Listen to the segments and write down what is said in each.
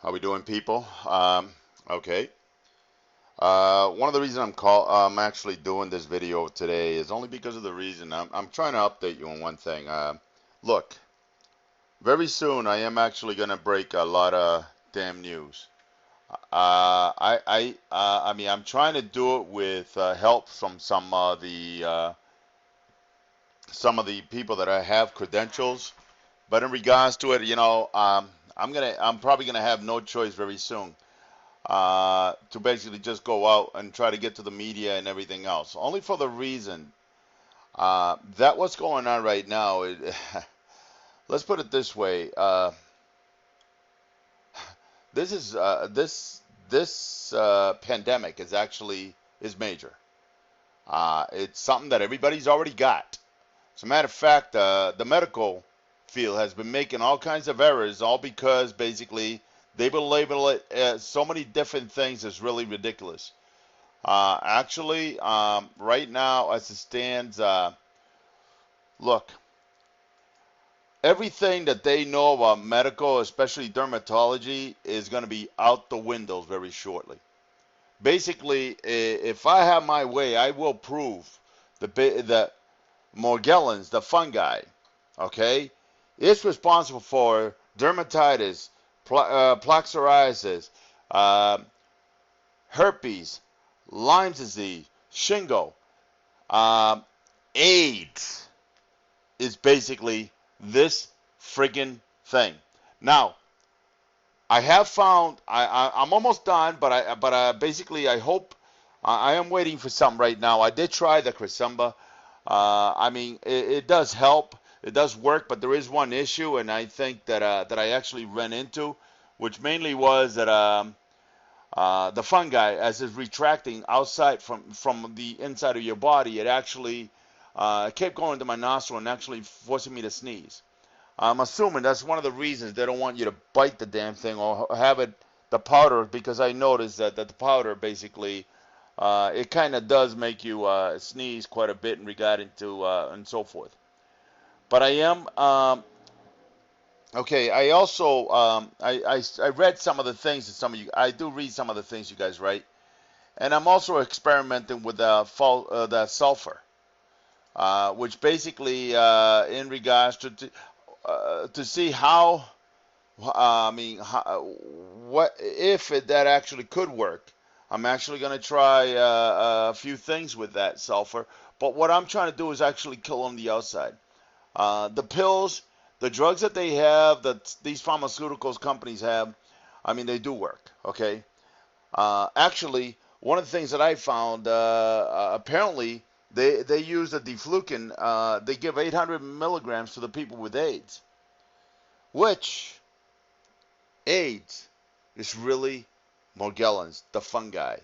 How we doing, people? Okay. One of the reasons I'm actually doing this video today is only because of the reason I'm trying to update you on one thing. Look, very soon I am actually gonna break a lot of damn news. I mean, I'm trying to do it with help from some of the people that I have credentials. But in regards to it, I'm probably gonna have no choice very soon to basically just go out and try to get to the media and everything else. Only for the reason that what's going on right now. Let's put it this way: this is this pandemic is major. It's something that everybody's already got. As a matter of fact, the medical field has been making all kinds of errors, all because basically they will label it as so many different things as really ridiculous. Right now, as it stands, look, everything that they know about medical, especially dermatology, is going to be out the windows very shortly. Basically, if I have my way, I will prove the Morgellons, the fungi, okay, is responsible for dermatitis, plaque psoriasis, uh, herpes, Lyme disease, shingle, um, AIDS is basically this friggin' thing. Now, I have found I'm almost done, but basically I hope I am waiting for something right now. I did try the Crescemba. I mean, it does help. It does work, but there is one issue, and I think that I actually ran into, which mainly was that the fungi, as it's retracting outside from the inside of your body, it actually kept going to my nostril and actually forcing me to sneeze. I'm assuming that's one of the reasons they don't want you to bite the damn thing or have it the powder, because I noticed that the powder basically it kind of does make you sneeze quite a bit in regarding to and so forth. But I am okay. I also I read some of the things that some of you, I do read some of the things you guys write, and I'm also experimenting with the sulfur, which basically in regards to see how I mean what if that actually could work. I'm actually going to try a few things with that sulfur, but what I'm trying to do is actually kill on the outside. The pills, the drugs that they have, that these pharmaceuticals companies have, I mean, they do work. Okay. Actually, one of the things that I found, apparently, they use a deflucan. They give 800 milligrams to the people with AIDS, which AIDS is really Morgellons, the fungi.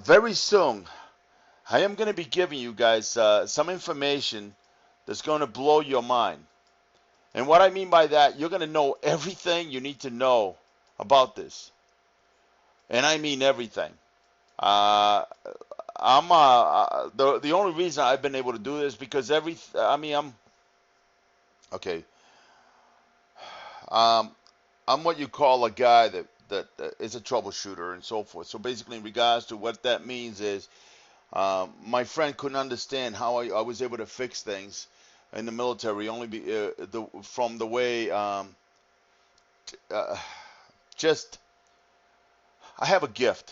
Very soon, I am going to be giving you guys some information that's going to blow your mind. And what I mean by that, you're going to know everything you need to know about this. And I mean everything. Uh, the only reason I've been able to do this because I'm okay. Um, I'm what you call a guy that is a troubleshooter and so forth. So basically, in regards to what that means is, my friend couldn't understand how I was able to fix things in the military only from the way uh, just I have a gift.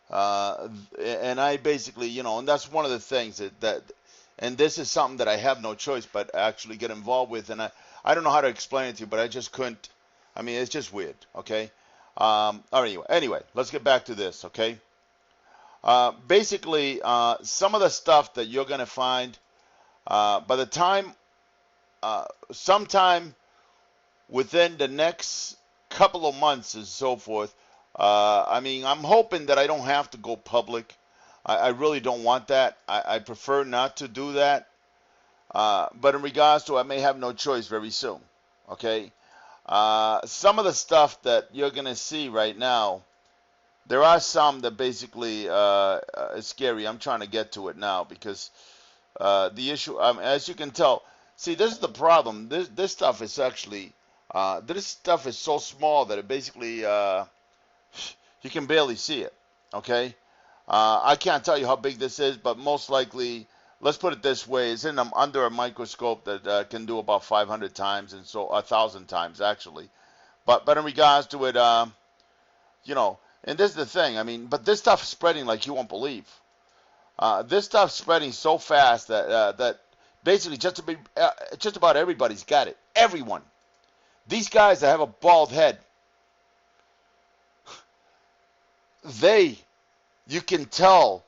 And I basically, and that's one of the things and this is something that I have no choice but actually get involved with, and I don't know how to explain it to you, but I just couldn't. I mean, it's just weird, okay? All right, anyway, let's get back to this, okay? Basically, some of the stuff that you're gonna find by the time, sometime within the next couple of months and so forth. I mean, I'm hoping that I don't have to go public. I really don't want that. I prefer not to do that. But in regards to, I may have no choice very soon. Okay. Some of the stuff that you're gonna see right now, there are some that basically is scary. I'm trying to get to it now because the issue, as you can tell, see, this is the problem. This stuff is actually This stuff is so small that it basically you can barely see it. Okay, I can't tell you how big this is, but most likely, let's put it this way: it's in under a microscope that can do about 500 times, and so 1,000 times actually. But in regards to it, you know, and this is the thing. I mean, but this stuff is spreading like you won't believe. This stuff's spreading so fast that basically just about everybody's got it. Everyone. These guys that have a bald head, you can tell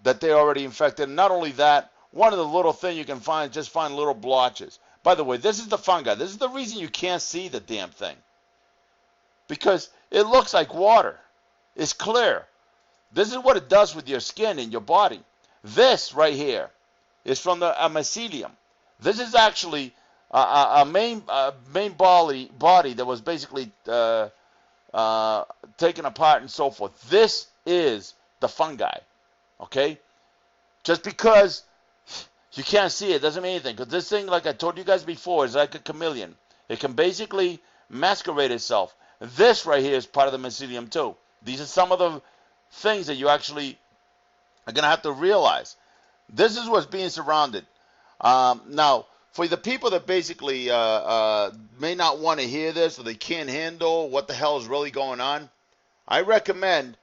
that they're already infected. And not only that, one of the little things you can find, just find little blotches. By the way, this is the fungi. This is the reason you can't see the damn thing. Because it looks like water. It's clear. This is what it does with your skin and your body. This right here is from the mycelium. This is actually a main body that was basically taken apart and so forth. This is the fungi. Okay? Just because you can't see it doesn't mean anything. Because this thing, like I told you guys before, is like a chameleon. It can basically masquerade itself. This right here is part of the mycelium too. These are some of the things that you actually are going to have to realize. This is what's being surrounded. Now, for the people that basically may not want to hear this or they can't handle what the hell is really going on, I recommend,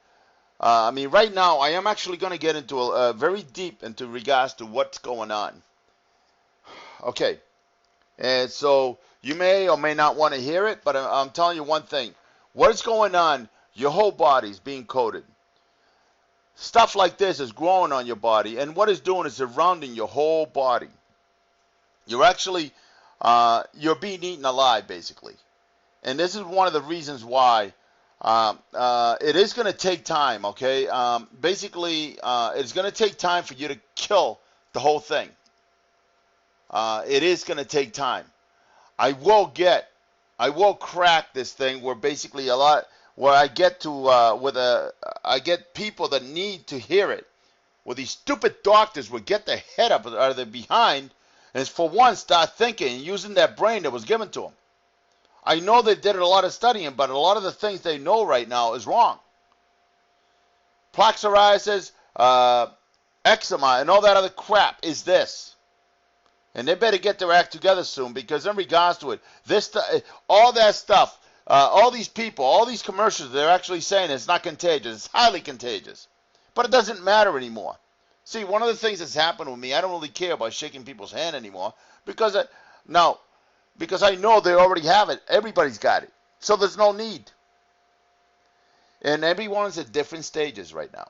I mean, right now I am actually going to get into very deep into regards to what's going on. Okay, and so you may or may not want to hear it, but I'm telling you one thing. What is going on, your whole body's being coated. Stuff like this is growing on your body, and what it's doing is surrounding your whole body. You're actually, you're being eaten alive, basically. And this is one of the reasons why it is going to take time, okay? Basically, it's going to take time for you to kill the whole thing. It is going to take time. I will crack this thing where basically where I get to, I get people that need to hear it. Where these stupid doctors would get their head up out of their behind and for once start thinking and using that brain that was given to them. I know they did a lot of studying, but a lot of the things they know right now is wrong. Plaque psoriasis, eczema, and all that other crap is this. And they better get their act together soon, because in regards to it, all that stuff, all these people, all these commercials, they're actually saying it's not contagious. It's highly contagious. But it doesn't matter anymore. See, one of the things that's happened with me, I don't really care about shaking people's hand anymore, because I know they already have it. Everybody's got it. So there's no need. And everyone's at different stages right now.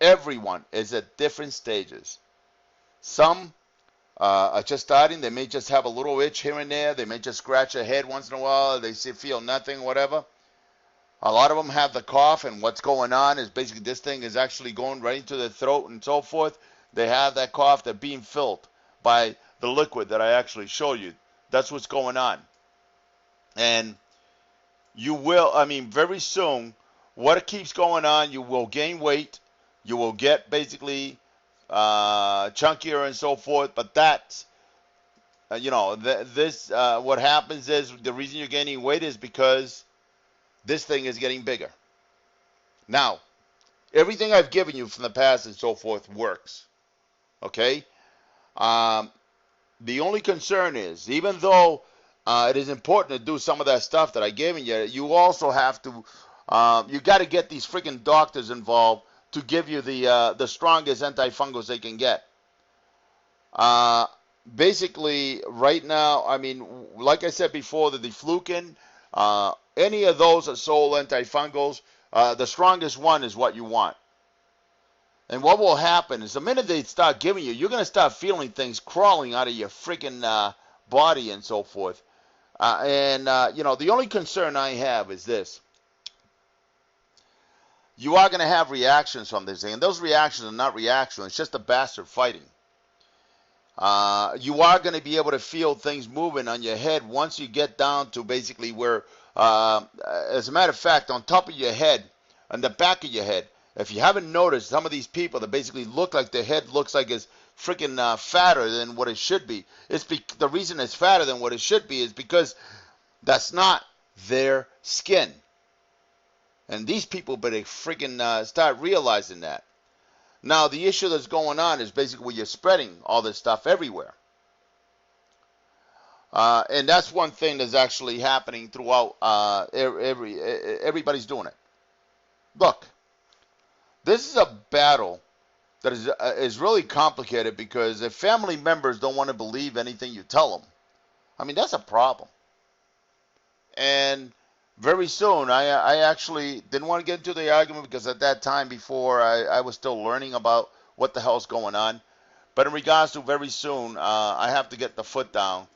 Everyone is at different stages. Some are just starting. They may just have a little itch here and there. They may just scratch their head once in a while. They feel nothing, whatever. A lot of them have the cough, and what's going on is basically this thing is actually going right into their throat and so forth. They have that cough. They're being filled by the liquid that I actually show you. That's what's going on. And you will, I mean, very soon, what keeps going on, you will gain weight. You will get basically chunkier and so forth. But that's, what happens is the reason you're gaining weight is because this thing is getting bigger. Now, everything I've given you from the past and so forth works. Okay? The only concern is, even though it is important to do some of that stuff that I gave you, you also have to, you got to get these freaking doctors involved to give you the strongest antifungals they can get. Basically, right now, I mean, like I said before, the deflucan, any of those are sole antifungals. The strongest one is what you want. And what will happen is the minute they start giving you, you're going to start feeling things crawling out of your freaking body and so forth. The only concern I have is this. You are going to have reactions from this thing. And those reactions are not reactions. It's just a bastard fighting. You are going to be able to feel things moving on your head once you get down to basically where, as a matter of fact, on top of your head, on the back of your head, if you haven't noticed, some of these people that basically look like their head looks like it's freaking fatter than what it should be. The reason it's fatter than what it should be is because That's not their skin. And these people better freaking start realizing that. Now, the issue that's going on is basically you're spreading all this stuff everywhere. And that's one thing that's actually happening throughout. Everybody's doing it. Look, this is a battle that is really complicated because if family members don't want to believe anything you tell them, I mean, that's a problem. And very soon, I actually didn't want to get into the argument because at that time before, I was still learning about what the hell's going on. But in regards to very soon, I have to get the foot down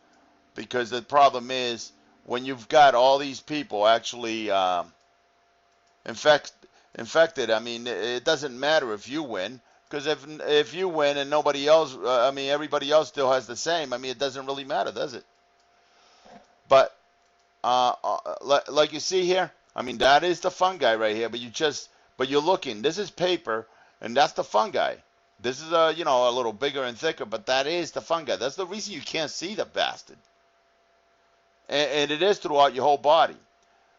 because the problem is when you've got all these people actually infected, I mean, it doesn't matter if you win. Because if you win and nobody else, I mean, everybody else still has the same, I mean, it doesn't really matter, does it? But like you see here, I mean, that is the fungi right here. But you're looking. This is paper, and that's the fungi. This is a little bigger and thicker, but that is the fungi. That's the reason you can't see the bastard. And it is throughout your whole body.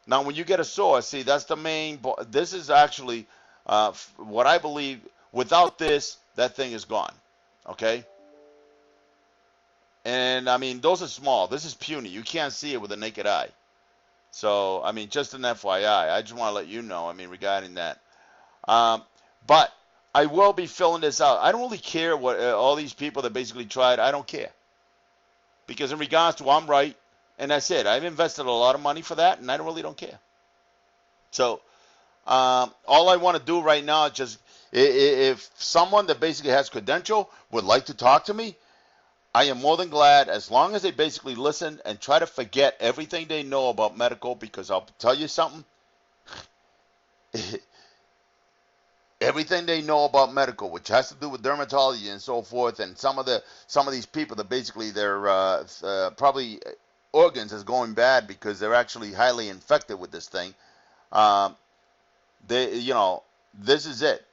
Now, when you get a sore, see, that's the main. This is actually what I believe. Without this, that thing is gone. Okay? And, I mean, those are small. This is puny. You can't see it with the naked eye. So, I mean, just an FYI. I just want to let you know, I mean, regarding that. But I will be filling this out. I don't really care what all these people that basically tried. I don't care. Because in regards to I'm right, and that's it. I've invested a lot of money for that, and I really don't care. So, all I want to do right now is just, if someone that basically has credential would like to talk to me, I am more than glad, as long as they basically listen and try to forget everything they know about medical, because I'll tell you something, everything they know about medical, which has to do with dermatology and so forth, and some of these people that basically their probably organs is going bad because they're actually highly infected with this thing. This is it.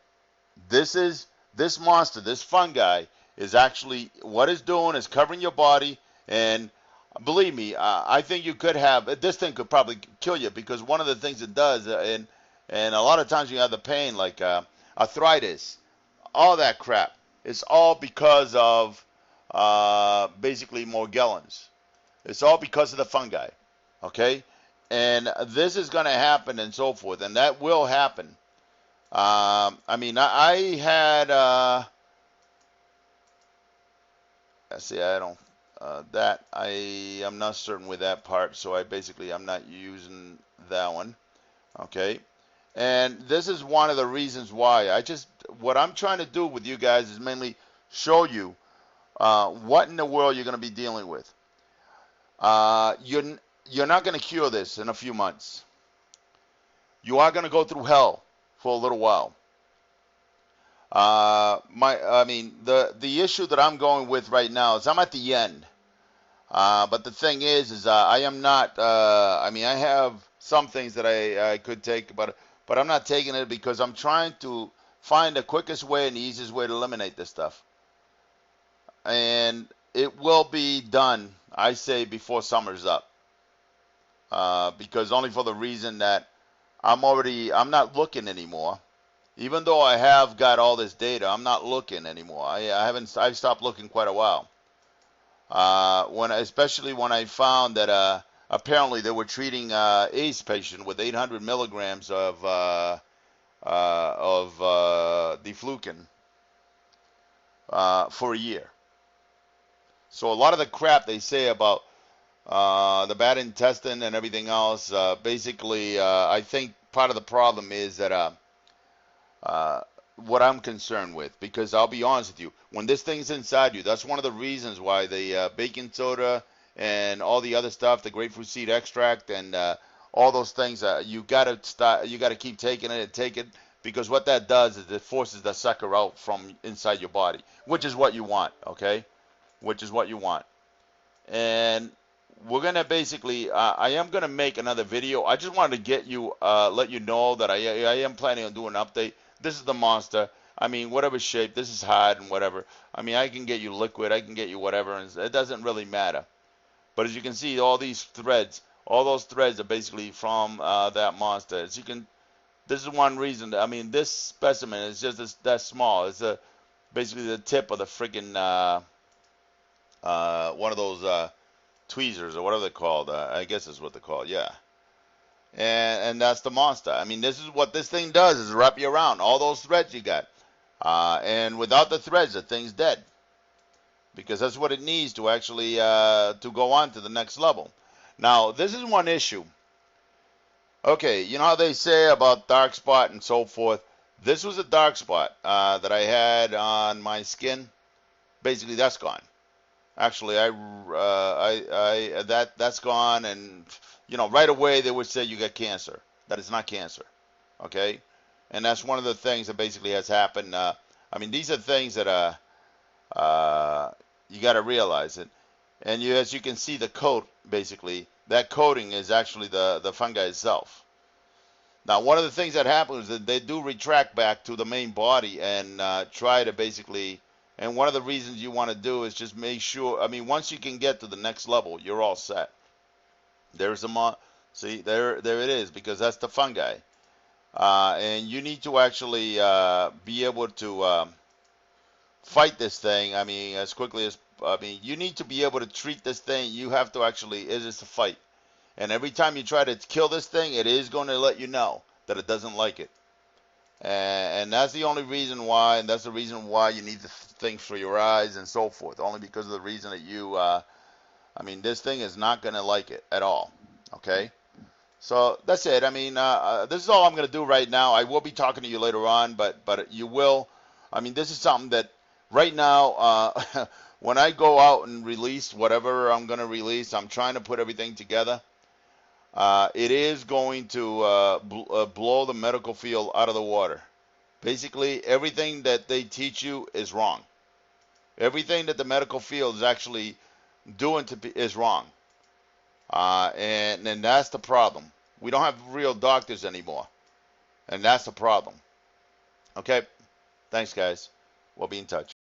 This monster, this fungi, is actually what it's doing is covering your body, and believe me, I think you could have this thing could probably kill you because one of the things it does, and a lot of times you have the pain like arthritis, all that crap. It's all because of basically Morgellons. It's all because of the fungi, okay? And this is going to happen and so forth, and that will happen. I mean, I had, see, I don't, I'm not certain with that part, so I'm not using that one, okay? And this is one of the reasons why. What I'm trying to do with you guys is mainly show you what in the world you're going to be dealing with. You're not going to cure this in a few months. You are going to go through hell for a little while. The issue that I'm going with right now is I'm at the end. But the thing is I am not. I have some things that I could take, but I'm not taking it because I'm trying to find the quickest way and the easiest way to eliminate this stuff. And it will be done, I say, before summer's up. Because only for the reason that I'm not looking anymore. Even though I have got all this data, I'm not looking anymore. I've stopped looking quite a while. Especially when I found that apparently they were treating AIDS patient with 800 milligrams of deflucan for a year. So a lot of the crap they say about the bad intestine and everything else, basically, I think part of the problem is that what I'm concerned with, because I'll be honest with you, when this thing's inside you, that's one of the reasons why the baking soda and all the other stuff, the grapefruit seed extract and all those things, you gotta keep taking it and take it, because what that does is it forces the sucker out from inside your body, which is what you want, okay? Which is what you want. And we're gonna basically, I am gonna make another video. I just wanted to get you, let you know that I am planning on doing an update. This is the monster. I mean, whatever shape. This is hard and whatever. I mean, I can get you liquid. I can get you whatever, and it doesn't really matter. But as you can see, all these threads All those threads are basically from that monster. As you can, this is one reason. I mean, this specimen is just that small. It's basically the tip of the friggin' one of those tweezers or whatever they're called. I guess is what they're called. Yeah. And that's the monster. I mean, this is what this thing does, is wrap you around all those threads you got. And without the threads, the thing's dead, because that's what it needs to actually to go on to the next level. Now, this is one issue. Okay, you know how they say about dark spot and so forth? This was a dark spot that I had on my skin. Basically, that's gone. Actually, that's gone, and you know, right away they would say you got cancer. That is not cancer, okay? And that's one of the things that basically has happened. I mean, these are things that you got to realize it. And as you can see, the coat, basically, that coating is actually the fungi itself. Now, one of the things that happens is that they do retract back to the main body and try to basically. And one of the reasons you want to do is just make sure. I mean, once you can get to the next level, you're all set. There's a see there it is, because that's the fungi, and you need to actually be able to fight this thing. I mean, as quickly as you need to be able to treat this thing. You have to actually. It is a fight. And every time you try to kill this thing, it is going to let you know that it doesn't like it. And that's the only reason why, and that's the reason why you need the things for your eyes and so forth. Only because of the reason that you, I mean, this thing is not going to like it at all. Okay? So that's it. I mean, this is all I'm going to do right now. I will be talking to you later on, but you will. I mean, this is something that right now, when I go out and release whatever I'm going to release, I'm trying to put everything together. It is going to blow the medical field out of the water. Basically, everything that they teach you is wrong. Everything that the medical field is actually doing is wrong. And that's the problem. We don't have real doctors anymore. And that's the problem. Okay? Thanks, guys. We'll be in touch.